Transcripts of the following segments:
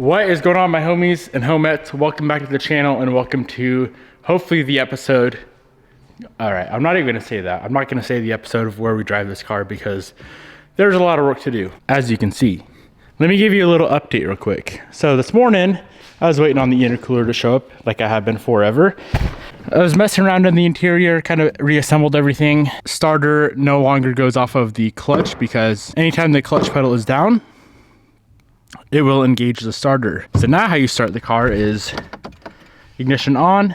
What is going on, my homies and homettes? Welcome back to the channel and welcome to hopefully the episode. All right, I'm not even gonna say that. I'm not gonna say the episode of where we drive this car because there's a lot of work to do, as you can see. Let me give you a little update real quick. So this morning, I was waiting on the intercooler to show up like I have been forever. I was messing around in the interior, kind of reassembled everything. Starter no longer goes off of the clutch because anytime the clutch pedal is down, it will engage the starter. So now how you start the car is ignition on.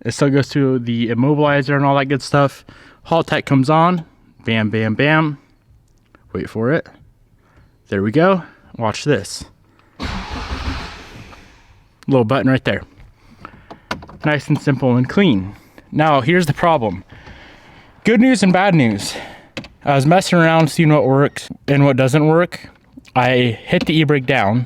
It still goes to the immobilizer and all that good stuff. Halt tech comes on. Bam, bam, bam. Wait for it. There we go. Watch this. Little button right there. Nice and simple and clean. Now here's the problem. Good news and bad news. I was messing around seeing what works and what doesn't work. I hit the e-brake down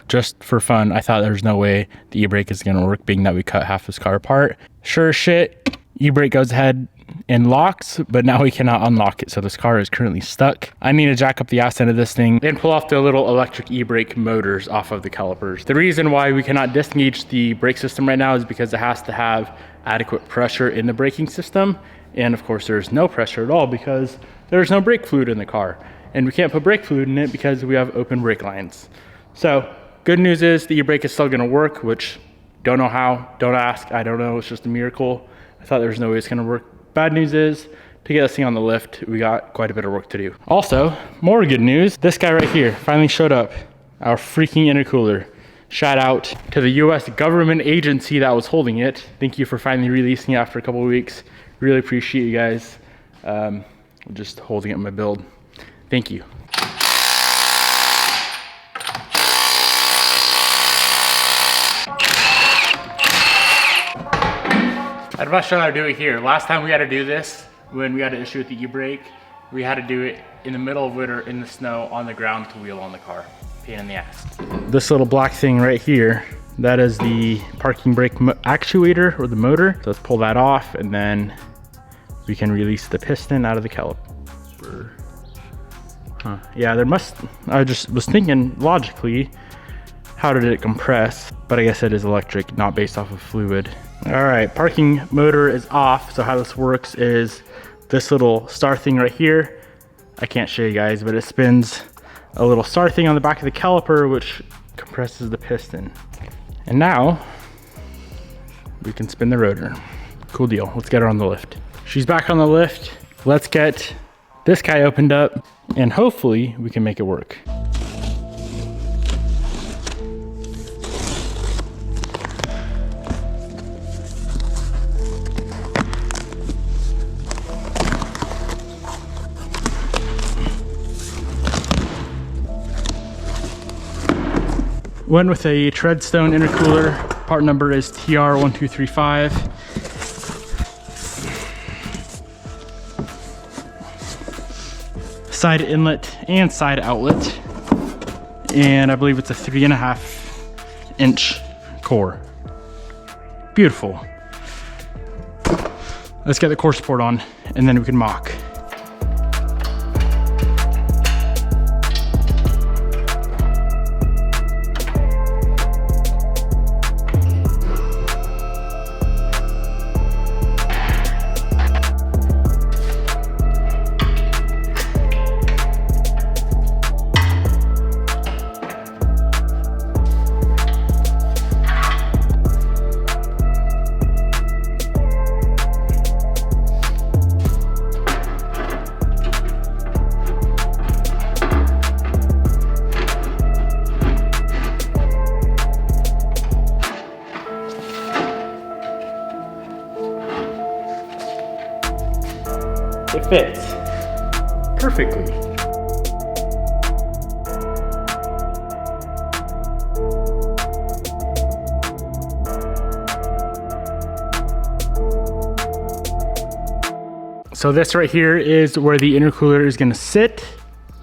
just for fun. I thought there's no way the e-brake is gonna work, being that we cut half this car apart. Sure as shit, e-brake goes ahead and locks, but now we cannot unlock it. So this car is currently stuck. I need to jack up the ass end of this thing and pull off the little electric e-brake motors off of the calipers. The reason why we cannot disengage the brake system right now is because it has to have adequate pressure in the braking system. And of course there's no pressure at all because there's no brake fluid in the car. And we can't put brake fluid in it because we have open brake lines. So good news is the e-brake is still gonna work, which don't know how, don't ask, I don't know, it's just a miracle. I thought there was no way it's gonna work. Bad news is, to get this thing on the lift, we got quite a bit of work to do. Also, more good news, this guy right here finally showed up, our freaking intercooler. Shout out to the US government agency that was holding it. Thank you for finally releasing it after a couple of weeks. Really appreciate you guys just holding up my build. Thank you. I'm not sure how to do it here. Last time we had to do this, when we had an issue with the e-brake, we had to do it in the middle of winter in the snow on the ground to wheel on the car. Pain in the ass. This little black thing right here, that is the parking brake actuator or the motor. So let's pull that off and then we can release the piston out of the caliper. Huh. Yeah, there must, I just was thinking logically, how did it compress? But I guess it is electric, not based off of fluid. All right, parking motor is off. So how this works is this little star thing right here. I can't show you guys, but it spins a little star thing on the back of the caliper, which compresses the piston. And now we can spin the rotor. Cool deal, let's get her on the lift. She's back on the lift. Let's get this guy opened up and hopefully we can make it work. Went with a Treadstone intercooler. Part number is TR1235. Side inlet and side outlet. And I believe it's a 3.5 inch core. Beautiful. Let's get the core support on and then we can mock. It fits perfectly. So this right here is where the intercooler is gonna sit.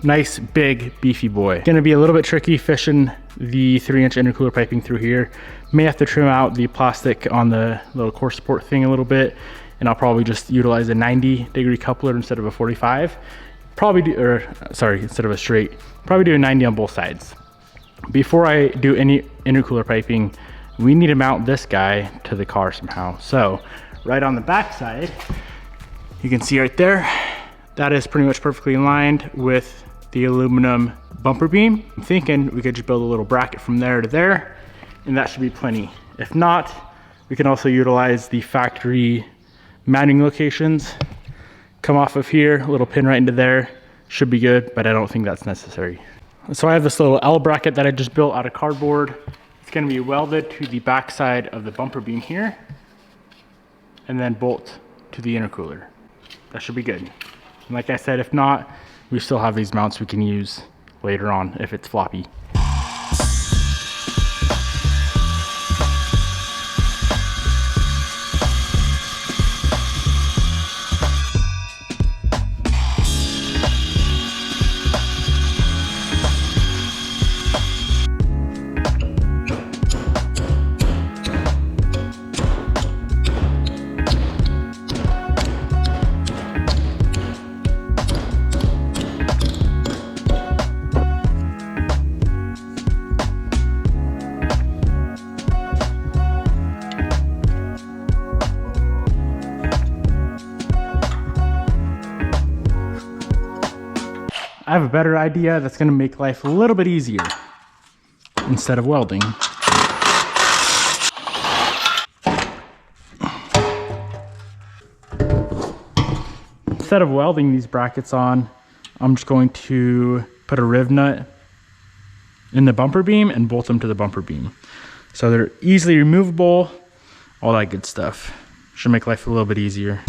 Nice, big, beefy boy. Gonna be a little bit tricky fishing the 3-inch intercooler piping through here. May have to trim out the plastic on the little core support thing a little bit, and I'll probably just utilize a 90-degree coupler instead of a 45. Probably do, or sorry, instead of a straight, probably do a 90 on both sides. before I do any intercooler piping, we need to mount this guy to the car somehow. So right on the back side, you can see right there, that is pretty much perfectly aligned with the aluminum bumper beam. I'm thinking we could just build a little bracket from there to there, and that should be plenty. If not, we can also utilize the factory mounting locations. Come off of here, a little pin right into there, should be good, but I don't think that's necessary. So I have this little L bracket that I just built out of cardboard. It's gonna be welded to the back side of the bumper beam here, and then bolt to the intercooler. That should be good. And like I said, if not, we still have these mounts we can use later on if it's floppy. I have a better idea that's gonna make life a little bit easier instead of welding. Instead of welding these brackets on, I'm just going to put a riv nut in the bumper beam and bolt them to the bumper beam. So they're easily removable, all that good stuff. Should make life a little bit easier.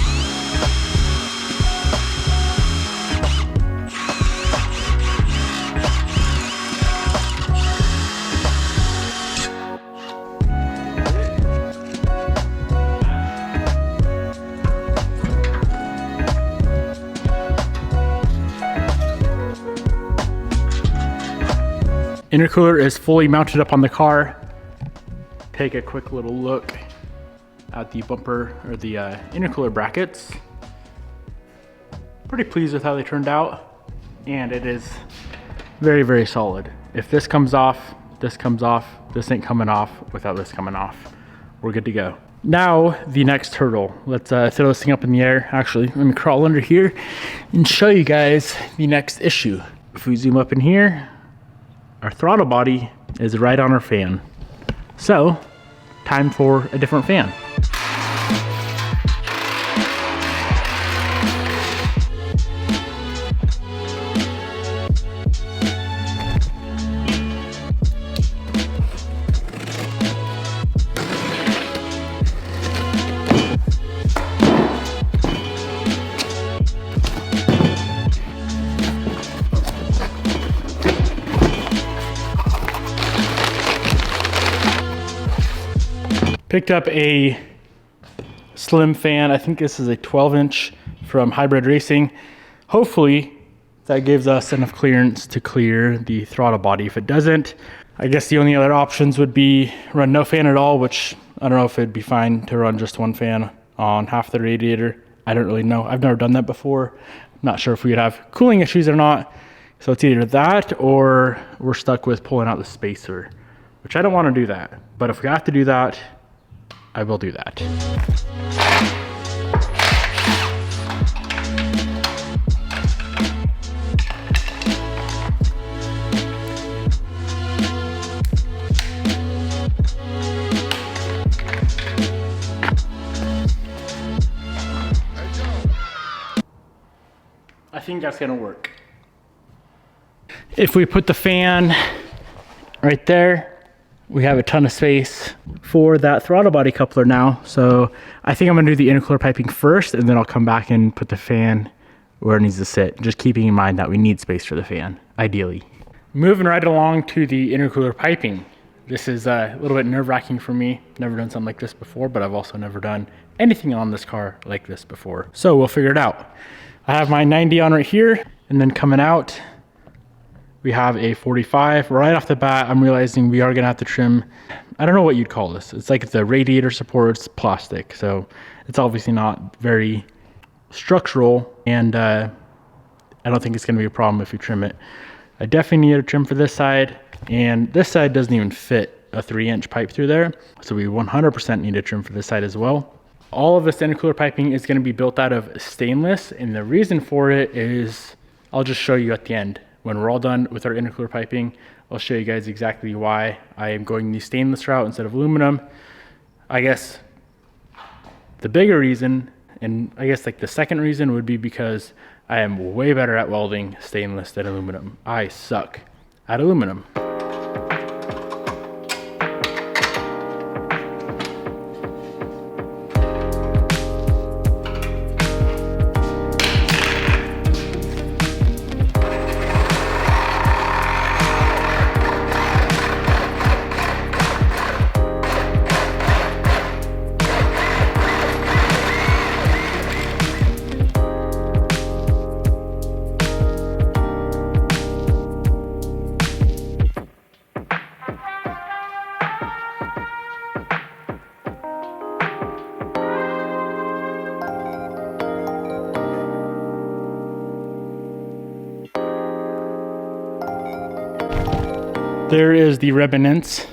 Intercooler is fully mounted up on the car. Take a quick little look at the bumper or the intercooler brackets. Pretty pleased with how they turned out, and it is very, very solid. If this comes off, this comes off, this ain't coming off without this coming off. We're good to go. Now the next hurdle. Let's throw this thing up in the air. Actually, let me crawl under here and show you guys the next issue. If we zoom up in here, our throttle body is right on our fan. So, time for a different fan. Picked up a slim fan. I think this is a 12-inch from Hybrid Racing. Hopefully that gives us enough clearance to clear the throttle body. If it doesn't, I guess the only other options would be run no fan at all, which I don't know if it'd be fine to run just one fan on half the radiator. I don't really know. I've never done that before. I'm not sure if we would have cooling issues or not. So it's either that or we're stuck with pulling out the spacer, which I don't want to do that. But if we have to do that, I will do that. I think that's gonna work. If we put the fan right there, we have a ton of space for that throttle body coupler now. So I think I'm gonna do the intercooler piping first, and then I'll come back and put the fan where it needs to sit, just keeping in mind that we need space for the fan, ideally. Moving right along to the intercooler piping. This is a little bit nerve-wracking for me. Never done something like this before, but I've also never done anything on this car like this before. So we'll figure it out. I have my 90 on right here, and then coming out, we have a 45. Right off the bat, I'm realizing we are gonna have to trim, I don't know what you'd call this. It's like the radiator supports plastic. So it's obviously not very structural, and I don't think it's gonna be a problem if you trim it. I definitely need a trim for this side. And this side doesn't even fit a 3-inch pipe through there. So we 100% need a trim for this side as well. All of this intercooler piping is going to be built out of stainless. And the reason for it is, I'll just show you at the end. When we're all done with our intercooler piping, I'll show you guys exactly why I am going the stainless route instead of aluminum. I guess the bigger reason, and I guess like the second reason, would be because I am way better at welding stainless than aluminum. I suck at aluminum. There is the remnants,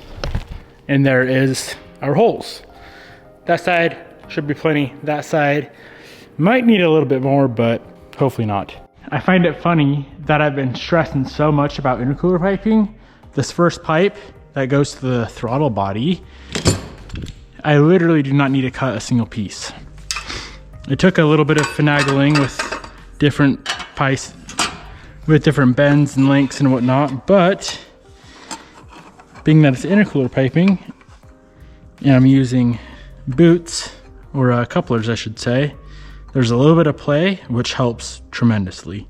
and there is our holes. That side should be plenty. That side might need a little bit more, but hopefully not. I find it funny that I've been stressing so much about intercooler piping. This first pipe that goes to the throttle body, I literally do not need to cut a single piece. It took a little bit of finagling with different pipes, with different bends and lengths and whatnot, but being that it's intercooler piping, and I'm using boots, or couplers I should say, there's a little bit of play, which helps tremendously.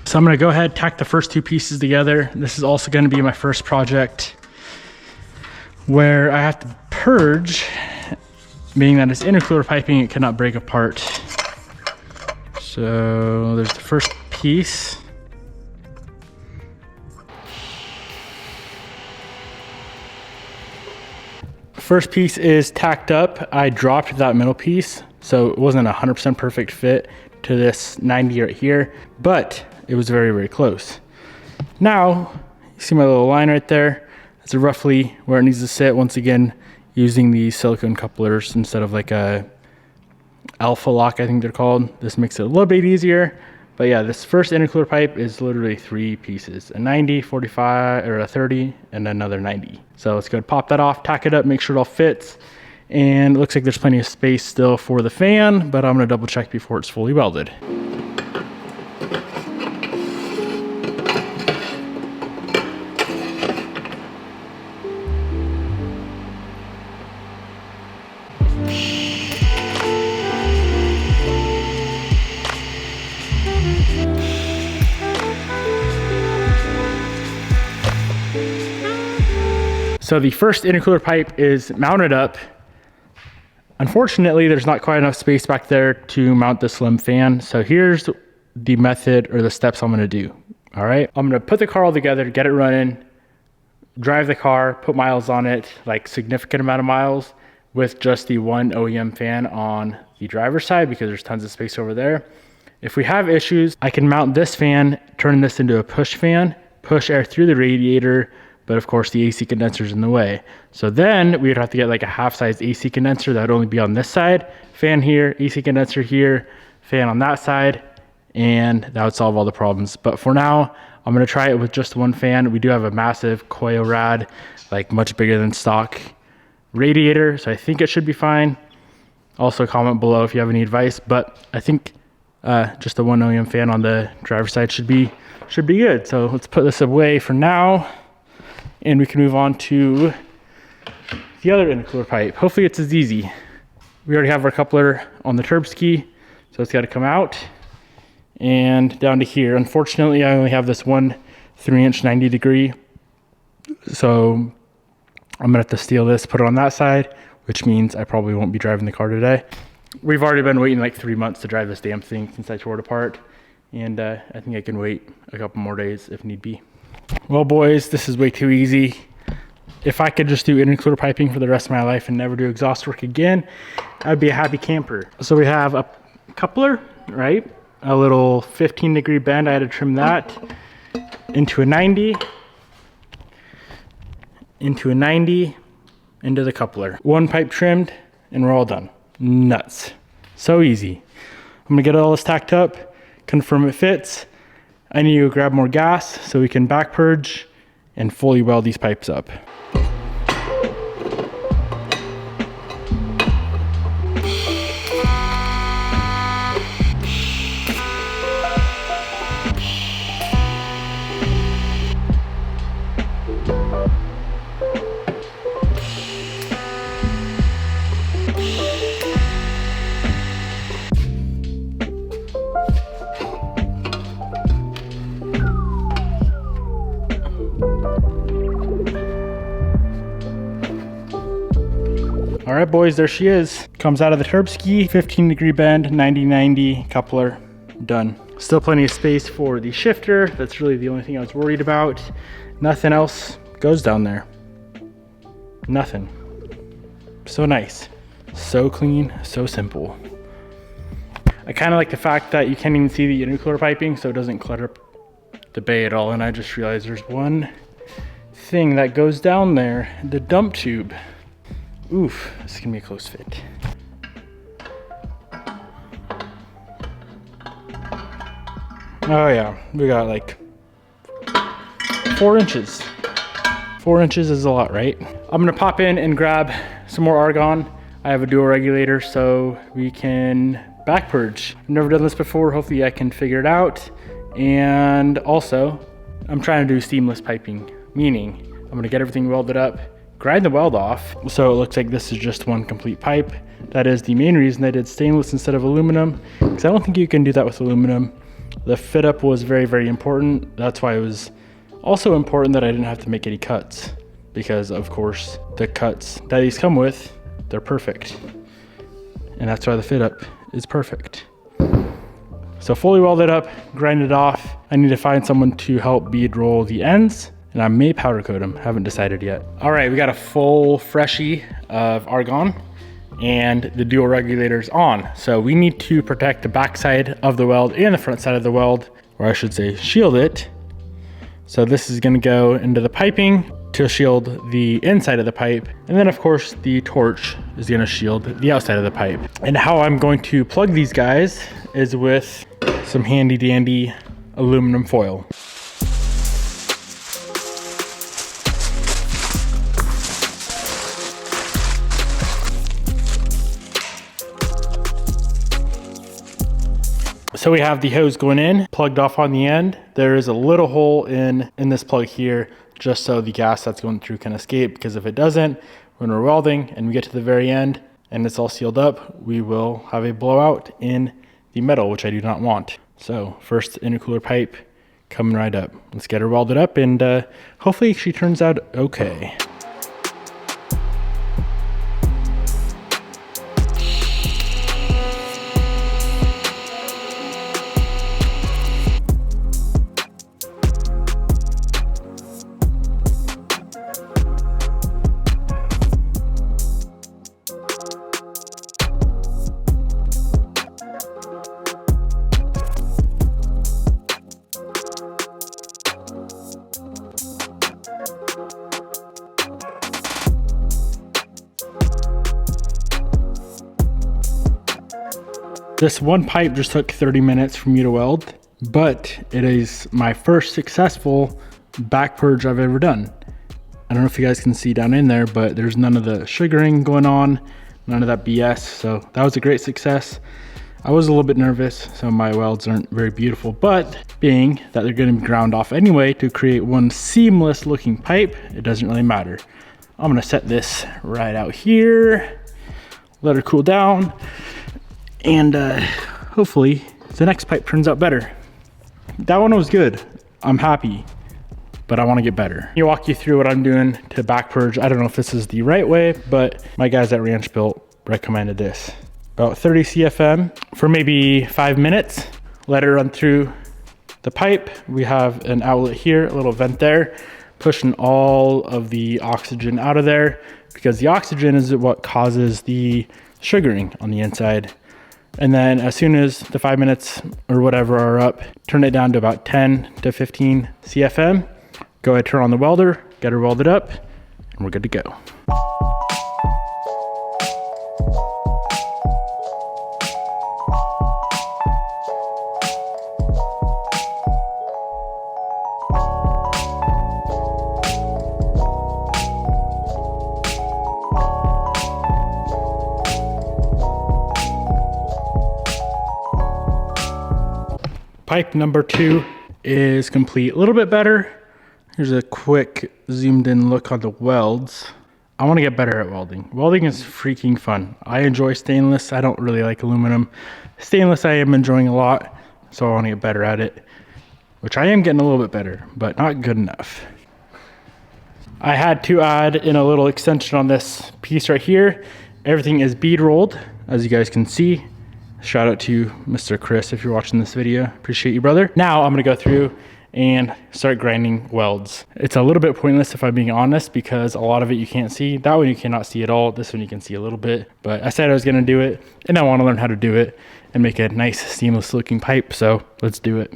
So I'm gonna go ahead, tack the first two pieces together. This is also gonna be my first project where I have to purge, being that it's intercooler piping, it cannot break apart. So there's the first piece. First piece is tacked up. I dropped that middle piece, so it wasn't a 100% perfect fit to this 90 right here, but it was very, very close. Now, you see my little line right there? That's roughly where it needs to sit. Once again, using these silicone couplers instead of like a alpha lock, I think they're called. This makes it a little bit easier. But yeah, this first intercooler pipe is literally 3 pieces, a 90, 45, or a 30, and another 90. So let's go ahead, pop that off, tack it up, make sure it all fits. And it looks like there's plenty of space still for the fan, but I'm gonna double check before it's fully welded. So the first intercooler pipe is mounted up. Unfortunately, there's not quite enough space back there to mount the slim fan. So here's the method or the steps I'm gonna do, all right? I'm gonna put the car all together, get it running, drive the car, put miles on it, like significant amount of miles, with just the one OEM fan on the driver's side because there's tons of space over there. If we have issues, I can mount this fan, turn this into a push fan, push air through the radiator, but of course the AC condenser's in the way. So then we would have to get like a half-size AC condenser that would only be on this side, fan here, AC condenser here, fan on that side, and that would solve all the problems. But for now, I'm gonna try it with just one fan. We do have a massive Koyo-Rad, like much bigger than stock radiator, so I think it should be fine. Also comment below if you have any advice, but I think just the one OEM fan on the driver's side should be good. So let's put this away for now, and we can move on to the other intercooler pipe. Hopefully it's as easy. We already have our coupler on the turb ski, so it's got to come out and down to here. Unfortunately, I only have this one 3-inch 90 degree, so I'm gonna have to steal this, put it on that side, which means I probably won't be driving the car today. We've already been waiting like 3 months to drive this damn thing since I tore it apart, and I think I can wait a couple more days if need be. Well, boys, this is way too easy. If I could just do intercooler piping for the rest of my life and never do exhaust work again, I'd be a happy camper. So we have a coupler, right? A little 15-degree bend, I had to trim that. into a 90, into a 90, into the coupler. One pipe trimmed, and we're all done. Nuts. So easy. I'm gonna get all this tacked up, confirm it fits. I need to grab more gas so we can back purge and fully weld these pipes up. All right, boys, there she is. Comes out of the Turbski, 15-degree bend, 90-90 coupler, done. Still plenty of space for the shifter. That's really the only thing I was worried about. Nothing else goes down there. Nothing. So nice, so clean, so simple. I kind of like the fact that you can't even see the intercooler piping, so it doesn't clutter up the bay at all. And I just realized there's one thing that goes down there, the dump tube. Oof, this is gonna be a close fit. Oh yeah, we got like 4 inches. 4 inches is a lot, right? I'm gonna pop in and grab some more argon. I have a dual regulator so we can back purge. I've never done this before. Hopefully I can figure it out. And also, I'm trying to do seamless piping, meaning I'm gonna get everything welded up, grind the weld off so it looks like this is just one complete pipe. That is the main reason I did stainless instead of aluminum, because I don't think you can do that with aluminum. The fit up was very, very important. That's why it was also important that I didn't have to make any cuts, because of course the cuts that these come with, they're perfect. And that's why the fit up is perfect. So fully welded up, grind it off. I need to find someone to help bead roll the ends, and I may powder coat them, haven't decided yet. All right, we got a full freshie of argon and the dual regulators on. So we need to protect the back side of the weld and the front side of the weld, or I should say shield it. So this is gonna go into the piping to shield the inside of the pipe. And then of course the torch is gonna shield the outside of the pipe. And how I'm going to plug these guys is with some handy dandy aluminum foil. So we have the hose going in, plugged off on the end. There is a little hole in this plug here, just so the gas that's going through can escape, because if it doesn't, when we're welding and we get to the very end and it's all sealed up, we will have a blowout in the metal, which I do not want. So first intercooler pipe coming right up. Let's get her welded up and hopefully she turns out okay. This one pipe just took 30 minutes for me to weld, but it is my first successful back purge I've ever done. I don't know if you guys can see down in there, but there's none of the sugaring going on, none of that BS. So that was a great success. I was a little bit nervous, so my welds aren't very beautiful, but being that they're gonna be ground off anyway to create one seamless looking pipe, it doesn't really matter. I'm gonna set this right out here, let her cool down, and hopefully the next pipe turns out better. That one was good, I'm happy, but I wanna get better. I'll walk you through what I'm doing to back purge. I don't know if this is the right way, but my guys at Ranch Built recommended this. About 30 CFM for maybe 5 minutes. Let it run through the pipe. We have an outlet here, a little vent there, pushing all of the oxygen out of there, because the oxygen is what causes the sugaring on the inside. And then as soon as the 5 minutes or whatever are up, turn it down to about 10 to 15 CFM. Go ahead, turn on the welder, get her welded up, and we're good to go. Pipe number 2 is complete. A little bit better. Here's a quick zoomed in look on the welds. I want to get better at welding. Welding is freaking fun. I enjoy stainless. I don't really like aluminum. Stainless I am enjoying a lot, so I want to get better at it, which I am getting a little bit better, but not good enough. I had to add in a little extension on this piece right here. Everything is bead rolled, as you guys can see. Shout out to Mr. Chris if you're watching this video. Appreciate you, brother. Now I'm gonna go through and start grinding welds. It's a little bit pointless if I'm being honest, because a lot of it you can't see. That one you cannot see at all. This one you can see a little bit, but I said I was gonna do it, and I wanna learn how to do it and make a nice seamless looking pipe, so let's do it.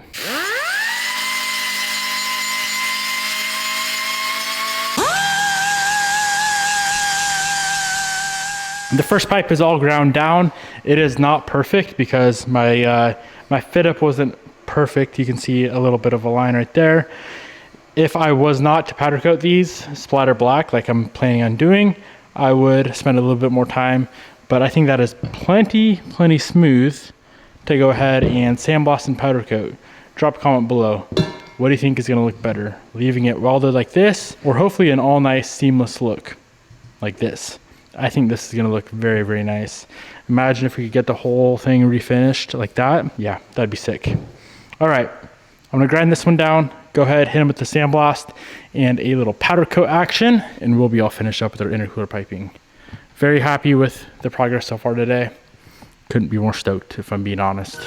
The first pipe is all ground down. It is not perfect because my fit up wasn't perfect. You can see a little bit of a line right there. If I was not to powder coat these splatter black like I'm planning on doing, I would spend a little bit more time, but I think that is plenty smooth to go ahead and sandblast and powder coat. Drop a comment below. What do you think is gonna look better? Leaving it welded like this, or hopefully an all nice seamless look like this? I think this is gonna look very nice. Imagine if we could get the whole thing refinished like that. Yeah, that'd be sick. All right, I'm gonna grind this one down. Go ahead, hit them with the sandblast and a little powder coat action, and we'll be all finished up with our intercooler piping. Very happy with the progress so far today. Couldn't be more stoked if I'm being honest.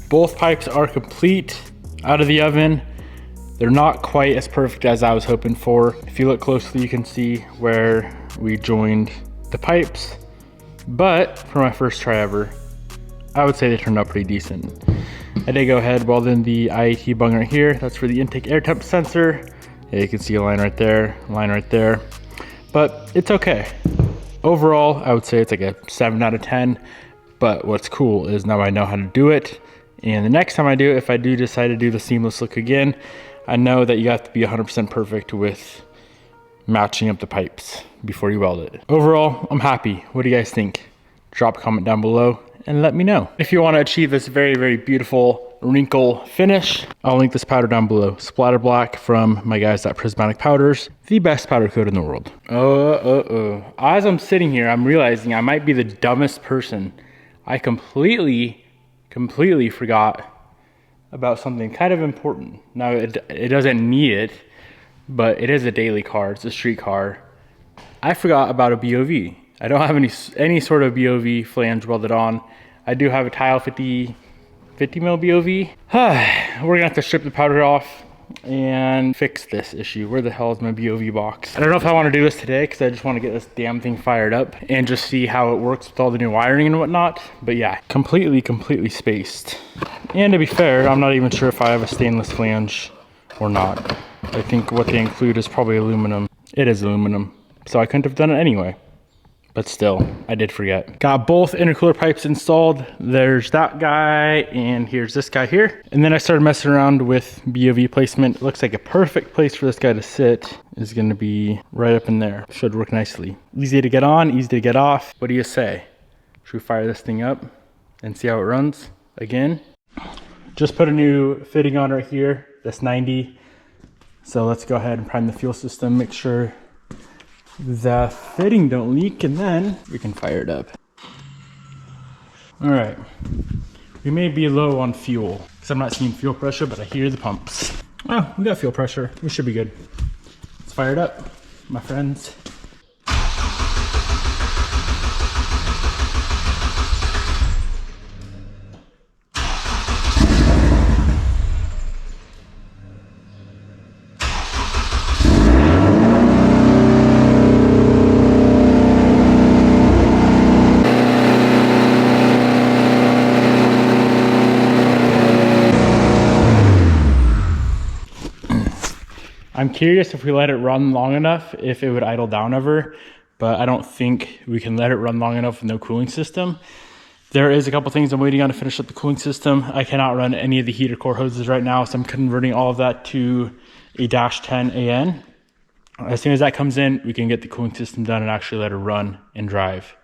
Both pipes are complete out of the oven. They're not quite as perfect as I was hoping for. If you look closely, you can see where we joined the pipes, but for my first try ever, I would say they turned out pretty decent. I did go ahead, weld in the IAT bung right here. That's for the intake air temp sensor. Yeah, you can see a line right there, but it's okay. Overall, I would say it's like a 7 out of 10, but what's cool is now I know how to do it. And the next time I do it, if I do decide to do the seamless look again, I know that you have to be 100% perfect with matching up the pipes before you weld it. Overall, I'm happy. What do you guys think? Drop a comment down below and let me know. If you want to achieve this very beautiful wrinkle finish, I'll link this powder down below. Splatter Black from my guys at Prismatic Powders, the best powder coat in the world. As I'm sitting here, I'm realizing I might be the dumbest person. I completely forgot about something kind of important. Now, it doesn't need it, but it is a daily car. It's a street car. I forgot about a BOV. I don't have any sort of BOV flange welded on. I do have a tile 50 mil BOV. We're gonna have to strip the powder off, and fix this issue. Where the hell is my BOV box? I don't know if I want to do this today because I just want to get this damn thing fired up and just see how it works with all the new wiring and whatnot. But yeah, completely spaced. And to be fair, I'm not even sure if I have a stainless flange or not. I think what they include is probably aluminum. It is aluminum, so I couldn't have done it anyway. But still, I did forget. Got both intercooler pipes installed. There's that guy, and here's this guy here. And then I started messing around with BOV placement. It looks like a perfect place for this guy to sit is gonna be right up in there. Should work nicely. Easy to get on, easy to get off. What do you say? Should we fire this thing up and see how it runs again? Just put a new fitting on right here, this 90. So let's go ahead and prime the fuel system, make sure the fitting don't leak, and then we can fire it up. All right, we may be low on fuel because I'm not seeing fuel pressure, but I hear the pumps. Oh, we got fuel pressure. We should be good. Let's fire it up, my friends. I'm curious if we let it run long enough, if it would idle down ever, but I don't think we can let it run long enough with no cooling system. There is a couple things I'm waiting on to finish up the cooling system. I cannot run any of the heater core hoses right now, so I'm converting all of that to a -10 AN. As soon as that comes in, we can get the cooling system done and actually let it run and drive.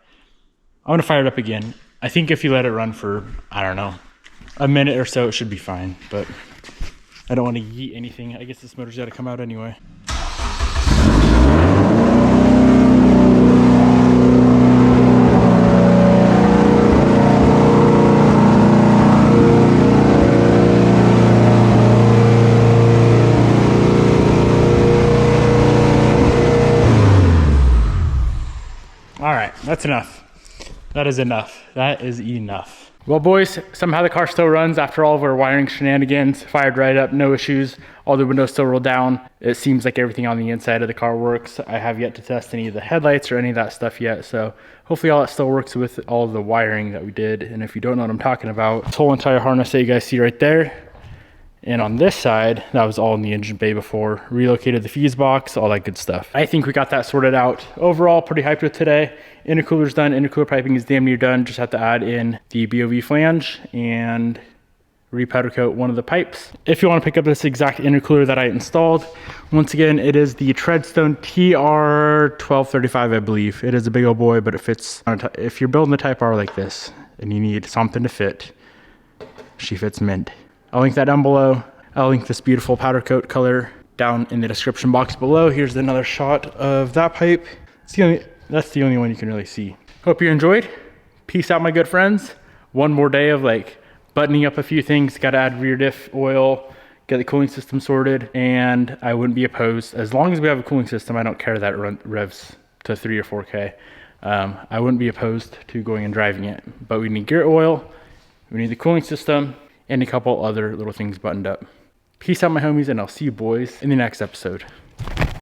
I'm gonna fire it up again. I think if you let it run for, I don't know, a minute or so, it should be fine, but I don't want to yeet anything. I guess this motor's got to come out anyway. All right, that's enough. That is enough. That is enough. Well, boys, somehow the car still runs after all of our wiring shenanigans. Fired right up, no issues. All the windows still roll down. It seems like everything on the inside of the car works. I have yet to test any of the headlights or any of that stuff yet, so hopefully all that still works with all of the wiring that we did. And if you don't know what I'm talking about, this whole entire harness that you guys see right there, and on this side, that was all in the engine bay before. Relocated the fuse box, all that good stuff. I think we got that sorted out. Overall, pretty hyped with today. Intercooler's done, intercooler piping is damn near done. Just have to add in the BOV flange and repowder coat one of the pipes. If you want to pick up this exact intercooler that I installed, once again, it is the Treadstone TR1235, I believe. It is a big old boy, but it fits. If you're building the Type R like this and you need something to fit, she fits mint. I'll link that down below. I'll link this beautiful powder coat color down in the description box below. Here's another shot of that pipe. That's the only one you can really see. Hope you enjoyed. Peace out, my good friends. One more day of like buttoning up a few things. Got to add rear diff oil, get the cooling system sorted, and I wouldn't be opposed. As long as we have a cooling system, I don't care that it revs to 3 or 4K. I wouldn't be opposed to going and driving it. But we need gear oil, we need the cooling system, and a couple other little things buttoned up. Peace out, my homies, and I'll see you boys in the next episode.